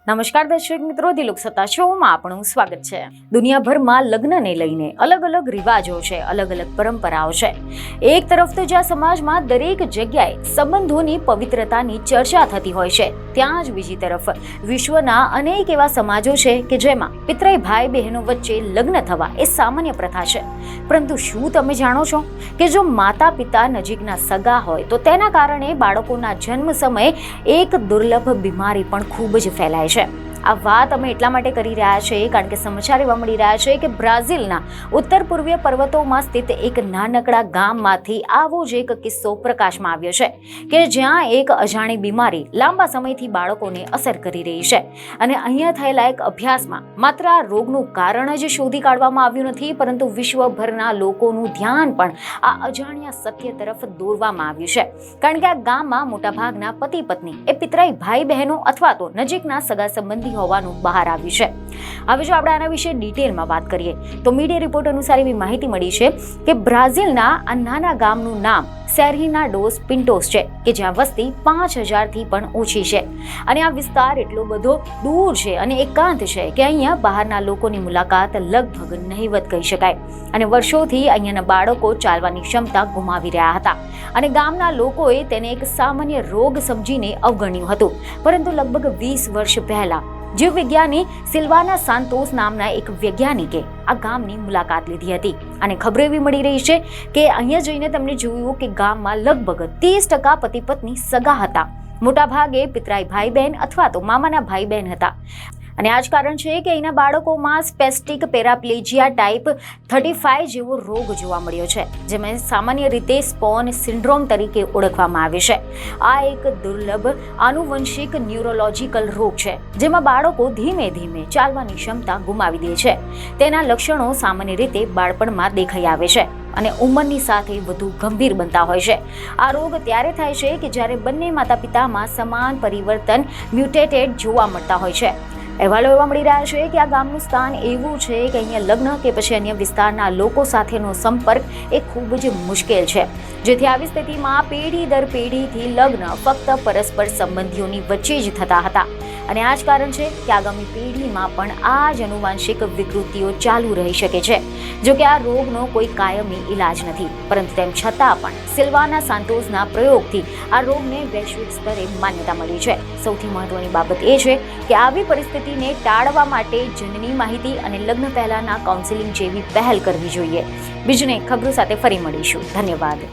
નમસ્કાર દર્શક મિત્રો, દિલુક સત્તા શોમાં આપણું સ્વાગત છે. દુનિયાભરમાં લગ્નને લઈને અલગ અલગ રિવાજો છે, અલગ અલગ પરંપરાઓ છે. એક તરફ તો જ્યાં સમાજમાં દરેક જગ્યાએ સંબંધોની પવિત્રતાની ચર્ચા થતી હોય છે, ત્યાં જ બીજી તરફ વિશ્વના અનેક એવા સમાજો છે કે જેમાં પિતરાઈ ભાઈ બહેનો વચ્ચે લગ્ન થવા એ સામાન્ય પ્રથા છે. પરંતુ શું તમે જાણો છો કે જો માતા પિતા નજીકના સગા હોય તો તેના કારણે બાળકોના જન્મ સમયે એક દુર્લભ બીમારી પણ ખૂબ જ ફેલાય છે. આ વાત અમે એટલા માટે કરી રહ્યા છીએ કારણ કે સમાચાર એવા મળી રહ્યા છે કે બ્રાઝિલના ઉત્તર પૂર્વીય પર્વતોમાં સ્થિત એક નાનકડા ગામમાંથી આવો જ એક કિસ્સો પ્રકાશમાં આવ્યો છે કે જ્યાં એક અજાણી બીમારી લાંબા સમયથી બાળકોને અસર કરી રહી છે. અને અહીંયા થયેલા એક અભ્યાસમાં માત્ર આ રોગનું કારણ જ શોધી કાઢવામાં આવ્યું નથી, પરંતુ વિશ્વભરના લોકોનું ધ્યાન પણ આ અજાણ્યા સત્ય તરફ દોરવામાં આવ્યું છે. કારણ કે આ ગામમાં મોટાભાગના પતિ પત્ની એ પિતરાઈ ભાઈ બહેનો અથવા તો નજીકના સગા સંબંધી હોવાનું બહાર આવ્યું છે. હવે જો આપણે આના વિશે ડિટેલમાં વાત કરીએ તો મીડિયા રિપોર્ટ અનુસાર એવી માહિતી મળી છે કે બ્રાઝિલના આ નાના ગામનું નામ સેર્હિના ડોસ પિન્ટોસ છે કે જ્યાં વસ્તી 5000થી પણ ઓછી છે. અને આ વિસ્તાર એટલો બધો દૂર છે અને એકાંત છે કે અહીંયા બહારના લોકોની મુલાકાત લગભગ નહિવત કહી શકાય. અને વર્ષોથી અહીંયાના બાળકો ચાલવાની ક્ષમતા ગુમાવી રહ્યા હતા અને ગામના લોકોએ તેને એક સામાન્ય રોગ સમજીને અવગણ્યું હતું. પરંતુ લગભગ 20 વર્ષ પહેલા જીવવિજ્ઞાની સિલ્વાના સાન્તોસ નામના એક વૈજ્ઞાનિકે આ ગામની મુલાકાત લીધી હતી અને ખબર એવી મળી રહી છે કે અહીંયા જઈને તેમણે જોયું કે ગામમાં લગભગ 30% પતિ પત્ની સગા હતા. મોટાભાગે પિતરાઈ ભાઈ બહેન અથવા તો મામાના ભાઈ બહેન હતા. અને આ જ કારણ છે કે અહીંના બાળકોમાં સ્પેસ્ટિક પેરાપ્લેજિયા ટાઈપ 35 જેવો રોગ જોવા મળ્યો છે, જેમાં સામાન્ય રીતે સ્પોન સિન્ડ્રોમ તરીકે ઓળખવામાં આવે છે. આ એક દુર્લભ આનુવંશિક ન્યુરોલોજીકલ રોગ છે જેમાં બાળકો ધીમે ધીમે ચાલવાની ક્ષમતા ગુમાવી દે છે. તેના લક્ષણો સામાન્ય રીતે બાળપણમાં દેખાઈ આવે છે અને ઉંમરની સાથે વધુ ગંભીર બનતા હોય છે. આ રોગ ત્યારે થાય છે કે જ્યારે બંને માતા પિતામાં સમાન પરિવર્તન મ્યુટેટેડ જોવા મળતા હોય છે. અહેવાલો એવા મળી રહ્યા છે કે આ ગામનું સ્થાન એવું છે કે અહીંયા લગ્ન કે પછી અન્ય વિસ્તારના લોકો સાથેનો સંપર્ક એ ખૂબ જ મુશ્કેલ છે, જેથી આવી સ્થિતિમાં પેઢી દર પેઢીથી લગ્ન ફક્ત પરસ્પર સંબંધીઓની વચ્ચે જ થતા હતા. અને આ જ કારણ છે કે આગામી પેઢીમાં પણ આ જ આનુવંશિક વિકૃતિઓ ચાલુ રહી શકે છે. જો કે આ રોગનો કોઈ કાયમી ઇલાજ નથી, પરંતુ તેમ છતાં પણ સિલ્વાના સાન્તોસના પ્રયોગથી આ રોગને વૈશ્વિક સ્તરે માન્યતા મળી છે. સૌથી મહત્વની બાબત એ છે કે આવી પરિસ્થિતિને ટાળવા માટે જનની માહિતી અને લગ્ન પહેલાના કાઉન્સેલિંગ જેવી પહેલ કરવી જોઈએ. બીજને ખબરો સાથે ફરી મળીશું. ધન્યવાદ.